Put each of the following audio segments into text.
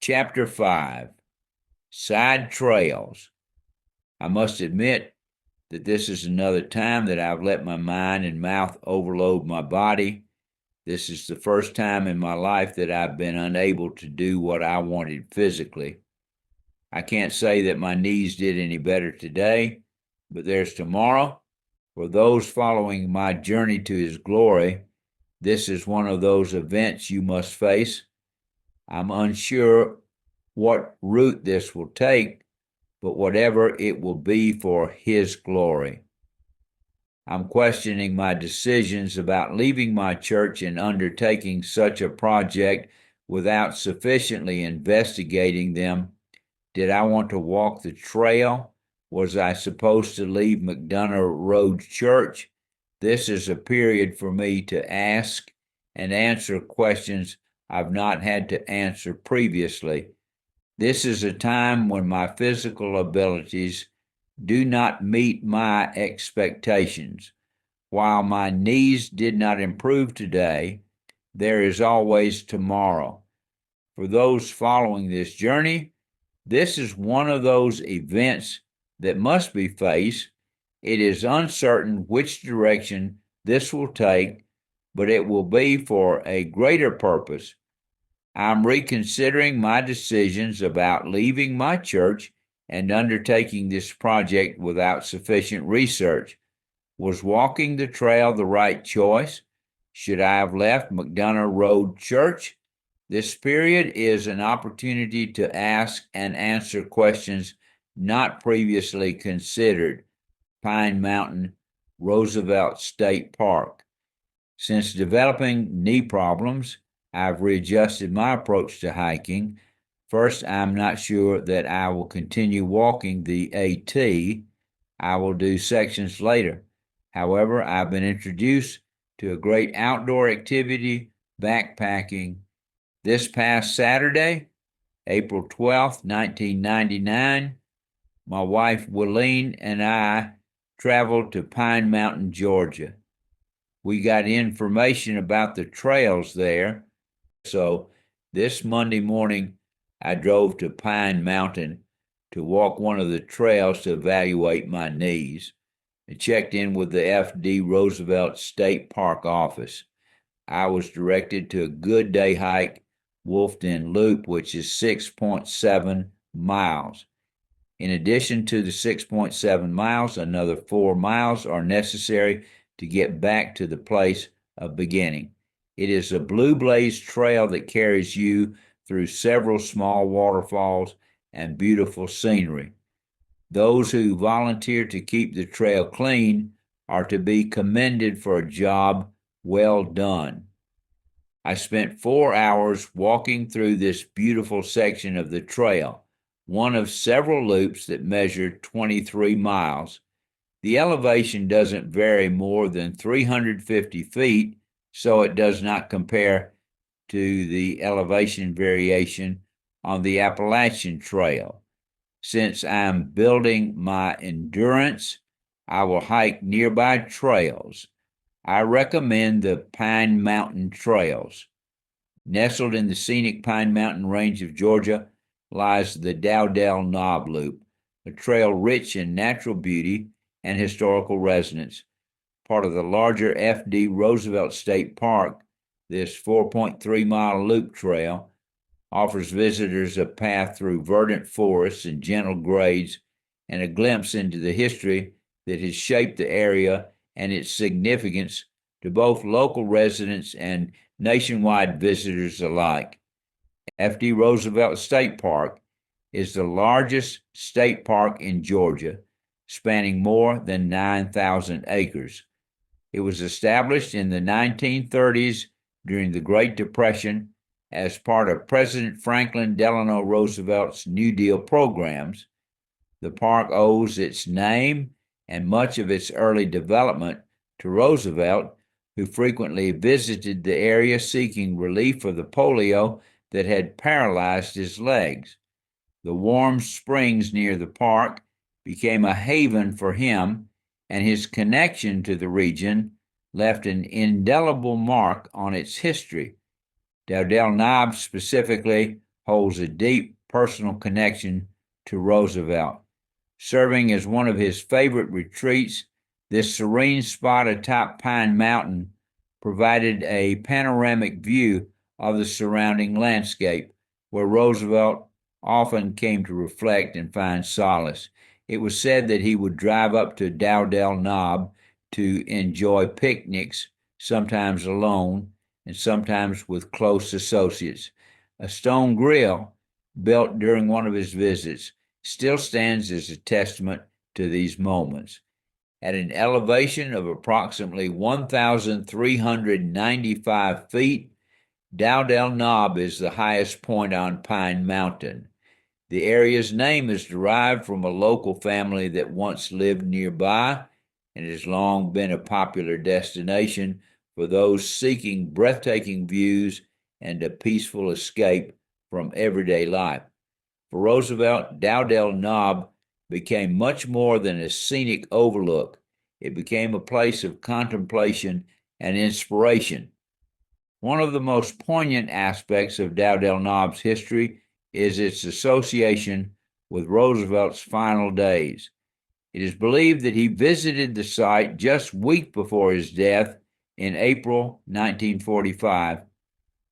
Chapter 5, Side Trails. I must admit that this is another time that I've let my mind and mouth overload my body. This is the first time in my life that I've been unable to do what I wanted physically. I can't say that my knees did any better today, but there's tomorrow. For those following my journey to His glory, this is one of those events you must face. I'm unsure what route this will take, but whatever it will be for His glory. I'm questioning my decisions about leaving my church and undertaking such a project without sufficiently investigating them. Did I want to walk the trail? Was I supposed to leave McDonough Road Church? This is a period for me to ask and answer questions I've not had to answer previously. This is a time when my physical abilities do not meet my expectations. While my knees did not improve today, there is always tomorrow. For those following this journey, this is one of those events that must be faced. It is uncertain which direction this will take, but it will be for a greater purpose. I'm reconsidering my decisions about leaving my church and undertaking this project without sufficient research. Was walking the trail the right choice? Should I have left McDonough Road Church? This period is an opportunity to ask and answer questions not previously considered. Pine Mountain, Roosevelt State Park. Since developing knee problems, I've readjusted my approach to hiking. First, I'm not sure that I will continue walking the AT. I will do sections later. However, I've been introduced to a great outdoor activity, backpacking. This past Saturday, April 12th, 1999, my wife Willeen and I traveled to Pine Mountain, Georgia. We got information about the trails there. So this Monday morning, I drove to Pine Mountain to walk one of the trails to evaluate my knees. I checked in with the FD Roosevelt State Park office. I was directed to a good day hike, Wolfden Loop, which is 6.7 miles. In addition to the 6.7 miles, another 4 miles are necessary to get back to the place of beginning. It is a blue blaze trail that carries you through several small waterfalls and beautiful scenery. Those who volunteer to keep the trail clean are to be commended for a job well done. I spent 4 hours walking through this beautiful section of the trail, one of several loops that measure 23 miles. The elevation doesn't vary more than 350 feet, so it does not compare to the elevation variation on the Appalachian Trail. Since I'm building my endurance, I will hike nearby trails. I recommend the Pine Mountain Trails. Nestled in the scenic Pine Mountain range of Georgia lies the Dowdell Knob Loop, a trail rich in natural beauty and historical resonance. Part of the larger FD Roosevelt State Park, this 4.3-mile loop trail offers visitors a path through verdant forests and gentle grades and a glimpse into the history that has shaped the area and its significance to both local residents and nationwide visitors alike. FD Roosevelt State Park is the largest state park in Georgia, spanning more than 9,000 acres. It was established in the 1930s during the Great Depression as part of President Franklin Delano Roosevelt's New Deal programs. The park owes its name and much of its early development to Roosevelt, who frequently visited the area seeking relief for the polio that had paralyzed his legs. The warm springs near the park became a haven for him, and his connection to the region left an indelible mark on its history. Dowdell Knob specifically holds a deep personal connection to Roosevelt. Serving as one of his favorite retreats, this serene spot atop Pine Mountain provided a panoramic view of the surrounding landscape, where Roosevelt often came to reflect and find solace. It was said that he would drive up to Dowdell Knob to enjoy picnics, sometimes alone and sometimes with close associates. A stone grill built during one of his visits still stands as a testament to these moments. At an elevation of approximately 1,395 feet, Dowdell Knob is the highest point on Pine Mountain. The area's name is derived from a local family that once lived nearby and has long been a popular destination for those seeking breathtaking views and a peaceful escape from everyday life. For Roosevelt, Dowdell Knob became much more than a scenic overlook. It became a place of contemplation and inspiration. One of the most poignant aspects of Dowdell Knob's history is its association with Roosevelt's final days. It is believed that he visited the site just weeks before his death in April 1945.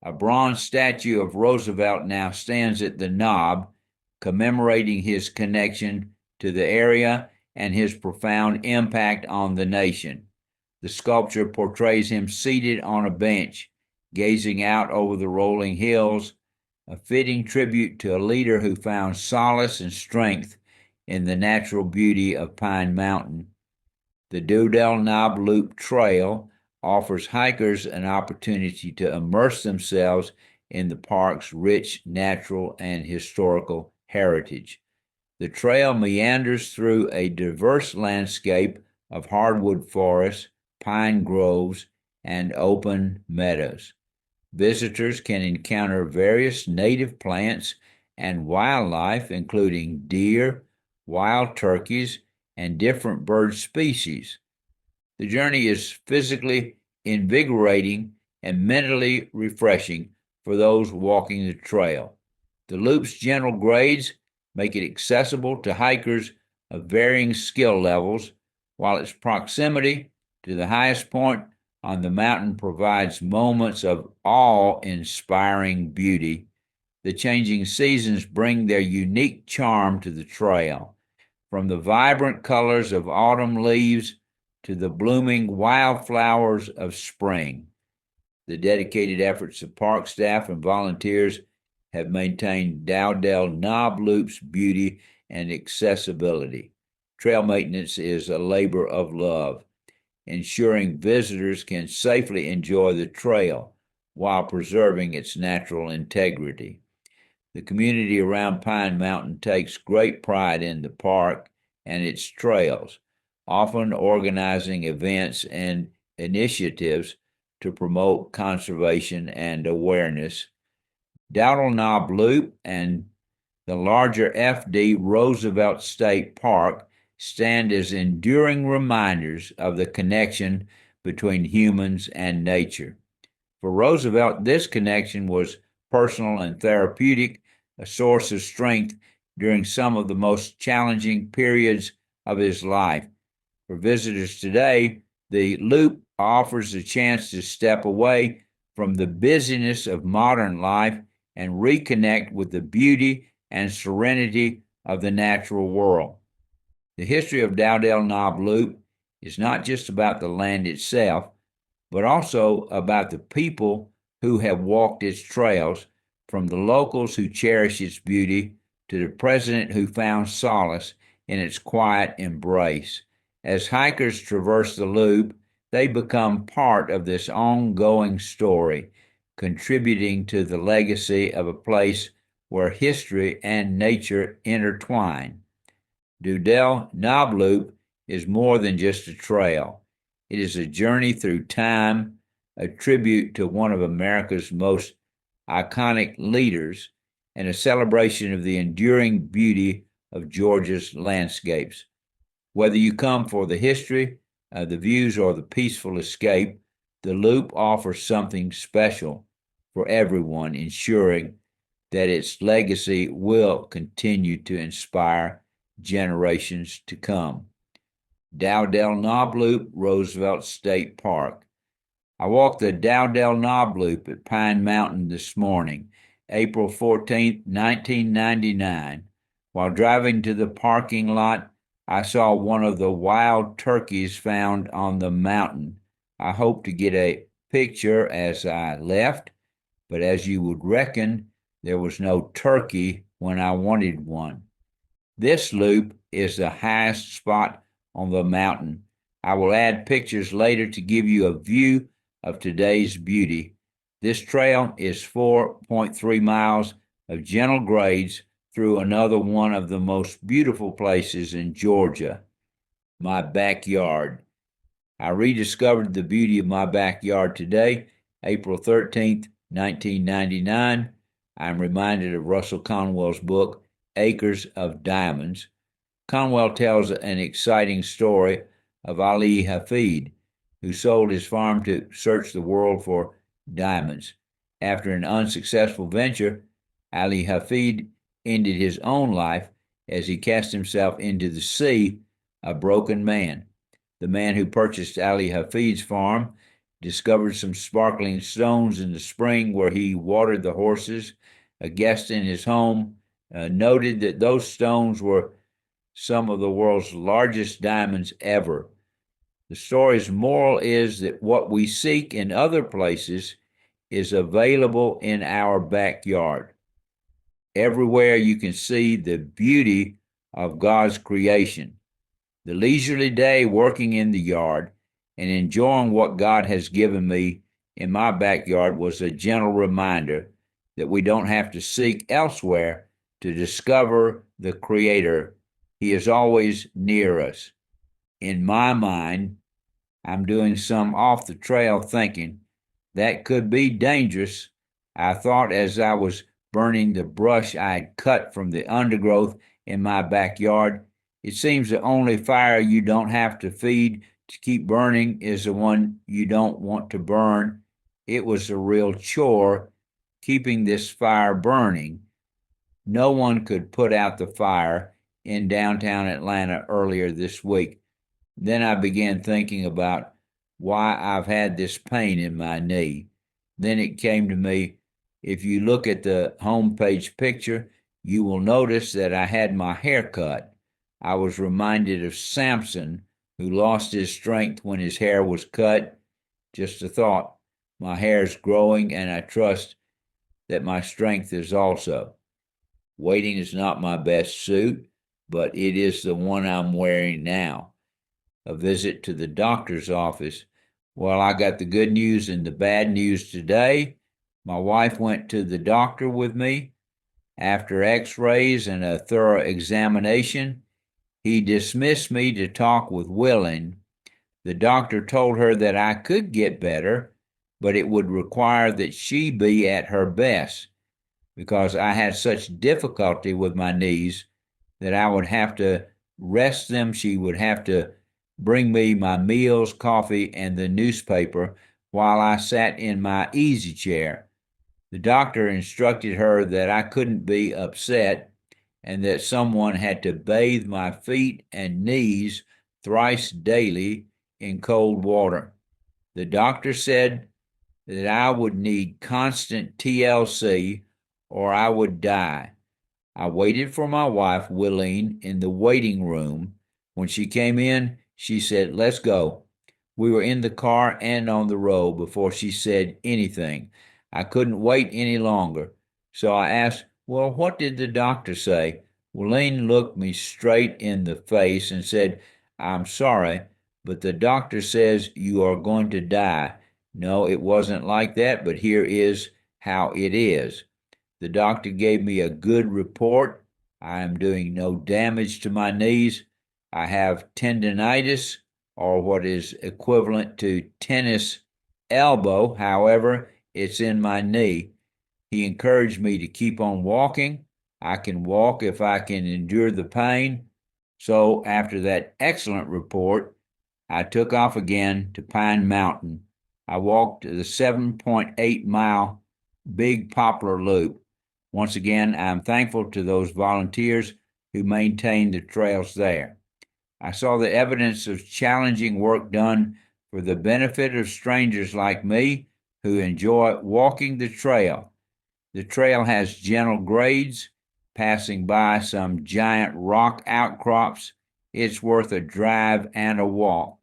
A bronze statue of Roosevelt now stands at the Knob, commemorating his connection to the area and his profound impact on the nation. The sculpture portrays him seated on a bench, gazing out over the rolling hills, a fitting tribute to a leader who found solace and strength in the natural beauty of Pine Mountain. The Dowdell Knob Loop Trail offers hikers an opportunity to immerse themselves in the park's rich natural and historical heritage. The trail meanders through a diverse landscape of hardwood forests, pine groves, and open meadows. Visitors can encounter various native plants and wildlife, including deer, wild turkeys, and different bird species. The journey is physically invigorating and mentally refreshing for those walking the trail. The loop's gentle grades make it accessible to hikers of varying skill levels, while its proximity to the highest point on the mountain provides moments of awe-inspiring beauty. The changing seasons bring their unique charm to the trail, from the vibrant colors of autumn leaves to the blooming wildflowers of spring. The dedicated efforts of park staff and volunteers have maintained Dowdell Knob Loop's beauty and accessibility. Trail maintenance is a labor of love, ensuring visitors can safely enjoy the trail while preserving its natural integrity. The community around Pine Mountain takes great pride in the park and its trails, often organizing events and initiatives to promote conservation and awareness. Dowdell Knob Loop and the larger FD Roosevelt State Park stand as enduring reminders of the connection between humans and nature. For Roosevelt, this connection was personal and therapeutic, a source of strength during some of the most challenging periods of his life. For visitors today, the loop offers a chance to step away from the busyness of modern life and reconnect with the beauty and serenity of the natural world. The history of Dowdell Knob Loop is not just about the land itself, but also about the people who have walked its trails, from the locals who cherish its beauty to the president who found solace in its quiet embrace. As hikers traverse the loop, they become part of this ongoing story, contributing to the legacy of a place where history and nature intertwine. Dowdell Knob Loop is more than just a trail. It is a journey through time, a tribute to one of America's most iconic leaders, and a celebration of the enduring beauty of Georgia's landscapes. Whether you come for the history, the views, or the peaceful escape, the loop offers something special for everyone, ensuring that its legacy will continue to inspire generations to come. Dowdell Knob Loop, Roosevelt State Park. I walked the Dowdell Knob Loop at Pine Mountain this morning, April 14th, 1999. While driving to the parking lot, I saw one of the wild turkeys found on the mountain. I hoped to get a picture as I left, but as you would reckon, there was no turkey when I wanted one. This loop is the highest spot on the mountain. I will add pictures later to give you a view of today's beauty. This trail is 4.3 miles of gentle grades through another one of the most beautiful places in Georgia, my backyard. I rediscovered the beauty of my backyard today, April 13th, 1999. I'm reminded of Russell Conwell's book, Acres of Diamonds. Conwell tells an exciting story of Ali Hafid, who sold his farm to search the world for diamonds. After an unsuccessful venture, Ali Hafid ended his own life as he cast himself into the sea, a broken man. The man who purchased Ali Hafid's farm discovered some sparkling stones in the spring where he watered the horses. A guest in his home noted that those stones were some of the world's largest diamonds ever. The story's moral is that what we seek in other places is available in our backyard. Everywhere you can see the beauty of God's creation. The leisurely day working in the yard and enjoying what God has given me in my backyard was a gentle reminder that we don't have to seek elsewhere to discover the Creator. He is always near us. In my mind, I'm doing some off-the-trail thinking. That could be dangerous, I thought as I was burning the brush I had cut from the undergrowth in my backyard. It seems the only fire you don't have to feed to keep burning is the one you don't want to burn. It was a real chore keeping this fire burning. No one could put out the fire in downtown Atlanta earlier this week. Then I began thinking about why I've had this pain in my knee. Then it came to me, if you look at the homepage picture, you will notice that I had my hair cut. I was reminded of Samson, who lost his strength when his hair was cut. Just a thought. My hair's growing, and I trust that my strength is also. Waiting is not my best suit, but it is the one I'm wearing now. A visit to the doctor's office. Well, I got the good news and the bad news today. My wife went to the doctor with me. After x-rays and a thorough examination, he dismissed me to talk with Willing. The doctor told her that I could get better, but it would require that she be at her best, because I had such difficulty with my knees that I would have to rest them. She would have to bring me my meals, coffee, and the newspaper while I sat in my easy chair. The doctor instructed her that I couldn't be upset and that someone had to bathe my feet and knees thrice daily in cold water. The doctor said that I would need constant TLC or I would die. I waited for my wife, Willeen, in the waiting room. When she came in, she said, "Let's go." We were in the car and on the road before she said anything. I couldn't wait any longer. So I asked, "Well, what did the doctor say?" Willeen looked me straight in the face and said, "I'm sorry, but the doctor says you are going to die." No, it wasn't like that, but here is how it is. The doctor gave me a good report. I am doing no damage to my knees. I have tendinitis, or what is equivalent to tennis elbow. However, it's in my knee. He encouraged me to keep on walking. I can walk if I can endure the pain. So after that excellent report, I took off again to Pine Mountain. I walked the 7.8-mile Big Poplar Loop. Once again, I'm thankful to those volunteers who maintain the trails there. I saw the evidence of challenging work done for the benefit of strangers like me who enjoy walking the trail. The trail has gentle grades, passing by some giant rock outcrops. It's worth a drive and a walk.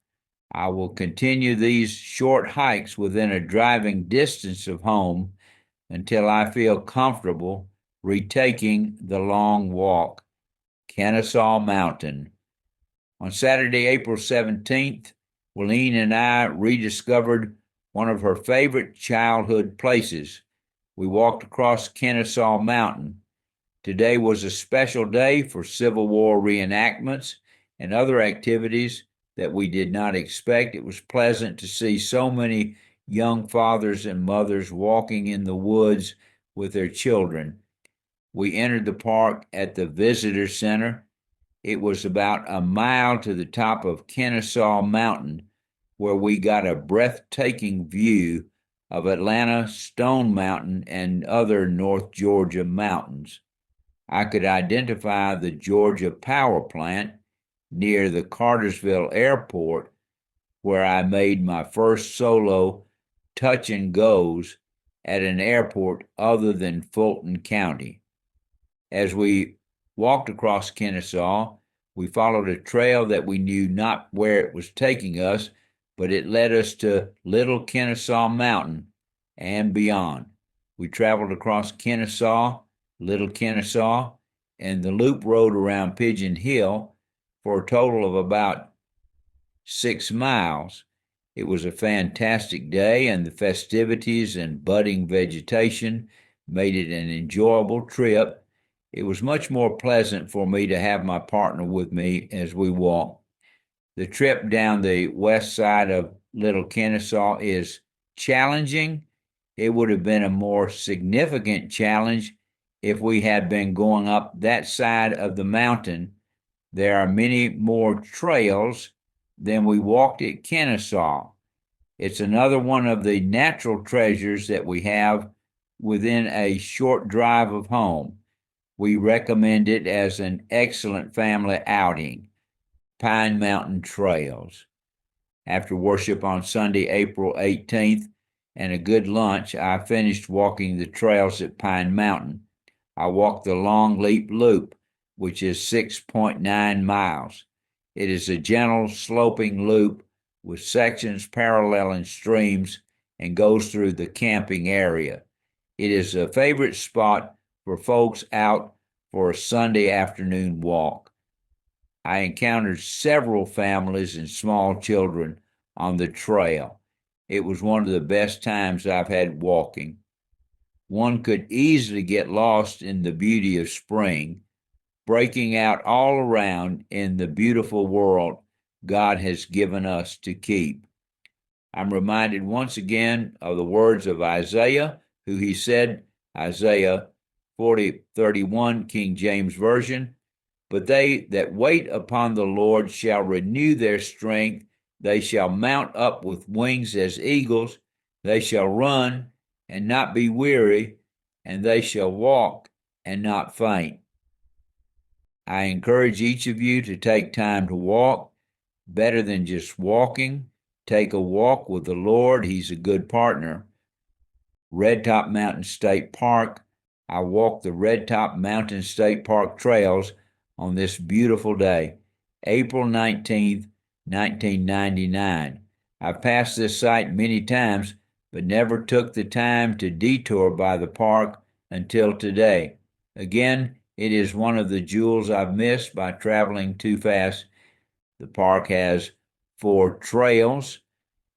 I will continue these short hikes within a driving distance of home until I feel comfortable retaking the long walk. Kennesaw Mountain. On Saturday, April 17th, Willeen and I rediscovered one of her favorite childhood places. We walked across Kennesaw Mountain. Today was a special day for Civil War reenactments and other activities that we did not expect. It was pleasant to see so many young fathers and mothers walking in the woods with their children. We entered the park at the Visitor Center. It was about a mile to the top of Kennesaw Mountain, where we got a breathtaking view of Atlanta, Stone Mountain, and other North Georgia mountains. I could identify the Georgia power plant near the Cartersville Airport, where I made my first solo touch and goes at an airport other than Fulton County. As we walked across Kennesaw, we followed a trail that we knew not where it was taking us, but it led us to Little Kennesaw Mountain and beyond. We traveled across Kennesaw, Little Kennesaw, and the loop road around Pigeon Hill for a total of about 6 miles. It was a fantastic day, and the festivities and budding vegetation made it an enjoyable trip. It was much more pleasant for me to have my partner with me as we walked. The trip down the west side of Little Kennesaw is challenging. It would have been a more significant challenge if we had been going up that side of the mountain. There are many more trails than we walked at Kennesaw. It's another one of the natural treasures that we have within a short drive of home. We recommend it as an excellent family outing. Pine Mountain Trails. After worship on Sunday, April 18th, and a good lunch, I finished walking the trails at Pine Mountain. I walked the Long Leap Loop, which is 6.9 miles. It is a gentle, sloping loop with sections paralleling streams and goes through the camping area. It is a favorite spot for folks out for a Sunday afternoon walk. I encountered several families and small children on the trail. It was one of the best times I've had walking. One could easily get lost in the beauty of spring, breaking out all around in the beautiful world God has given us to keep. I'm reminded once again of the words of Isaiah, who he said, Isaiah 40:31, King James Version, "But they that wait upon the Lord shall renew their strength. They shall mount up with wings as eagles. They shall run and not be weary, and they shall walk and not faint." I encourage each of you to take time to walk. Better than just walking, take a walk with the Lord. He's a good partner. Red Top Mountain State Park. I walked the Red Top Mountain State Park trails on this beautiful day, April 19th, 1999. I've passed this site many times, but never took the time to detour by the park until today. Again, it is one of the jewels I've missed by traveling too fast. The park has 4 trails.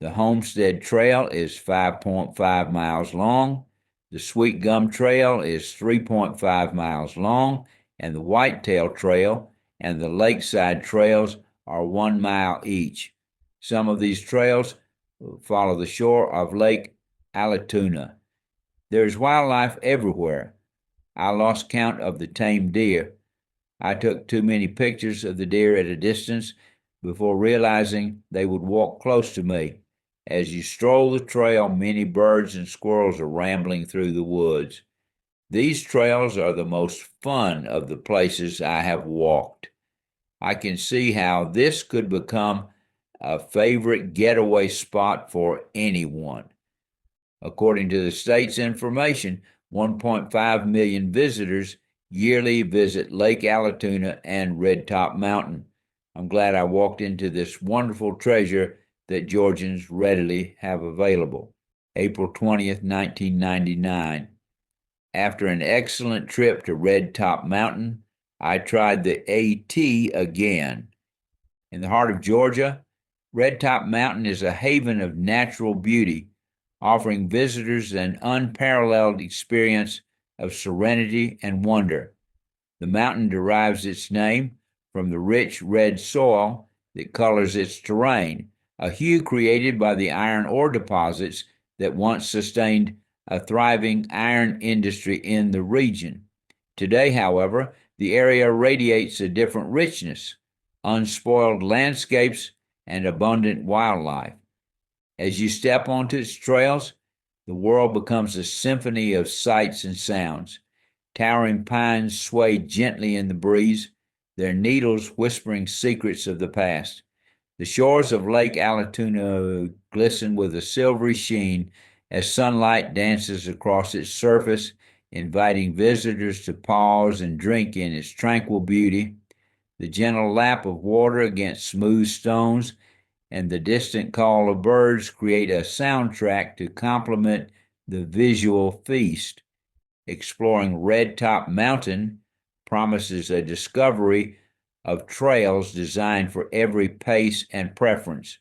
The Homestead Trail is 5.5 miles long. The Sweet Gum Trail is 3.5 miles long, and the Whitetail Trail and the Lakeside Trails are 1 mile each. Some of these trails follow the shore of Lake Allatoona. There's wildlife everywhere. I lost count of the tame deer. I took too many pictures of the deer at a distance before realizing they would walk close to me. As you stroll the trail, many birds and squirrels are rambling through the woods. These trails are the most fun of the places I have walked. I can see how this could become a favorite getaway spot for anyone. According to the state's information, 1.5 million visitors yearly visit Lake Allatoona and Red Top Mountain. I'm glad I walked into this wonderful treasure that Georgians readily have available. April 20th, 1999. After an excellent trip to Red Top Mountain, I tried the AT again. In the heart of Georgia, Red Top Mountain is a haven of natural beauty, offering visitors an unparalleled experience of serenity and wonder. The mountain derives its name from the rich red soil that colors its terrain, a hue created by the iron ore deposits that once sustained a thriving iron industry in the region. Today, however, the area radiates a different richness, unspoiled landscapes, and abundant wildlife. As you step onto its trails, the world becomes a symphony of sights and sounds. Towering pines sway gently in the breeze, their needles whispering secrets of the past. The shores of Lake Allatoona glisten with a silvery sheen as sunlight dances across its surface, inviting visitors to pause and drink in its tranquil beauty. The gentle lap of water against smooth stones and the distant call of birds create a soundtrack to complement the visual feast. Exploring Red Top Mountain promises a discovery of trails designed for every pace and preference.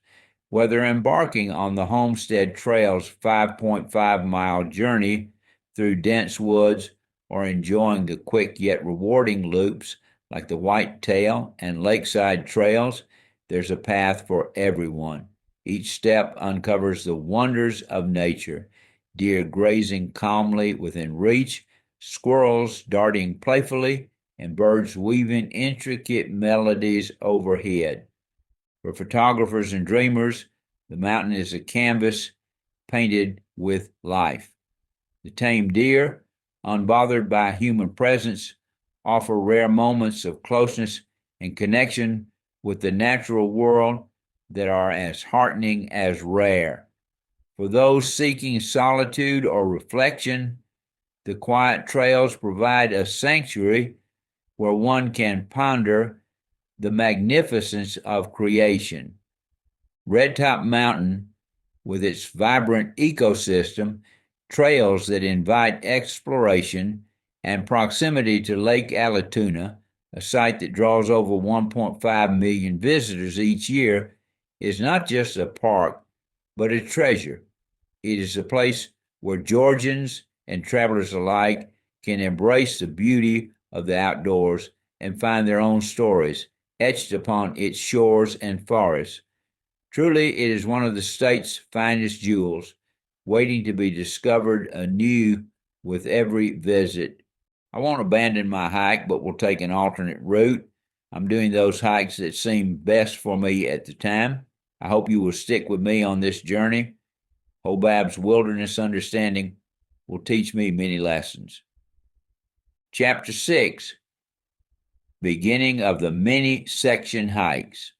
Whether embarking on the Homestead Trail's 5.5-mile journey through dense woods or enjoying the quick yet rewarding loops like the Whitetail and Lakeside Trails, there's a path for everyone. Each step uncovers the wonders of nature, deer grazing calmly within reach, squirrels darting playfully, and birds weaving intricate melodies overhead. For photographers and dreamers, the mountain is a canvas painted with life. The tame deer, unbothered by human presence, offer rare moments of closeness and connection with the natural world that are as heartening as rare. For those seeking solitude or reflection, the quiet trails provide a sanctuary where one can ponder the magnificence of creation. Red Top Mountain, with its vibrant ecosystem, trails that invite exploration, and proximity to Lake Allatoona, a site that draws over 1.5 million visitors each year, is not just a park, but a treasure. It is a place where Georgians and travelers alike can embrace the beauty of the outdoors and find their own stories etched upon its shores and forests. Truly, it is one of the state's finest jewels, waiting to be discovered anew with every visit. I won't abandon my hike, but will take an alternate route. I'm doing those hikes that seem best for me at the time. I hope you will stick with me on this journey. Hobab's wilderness understanding will teach me many lessons. Chapter 6, Beginning of the Many Section Hikes.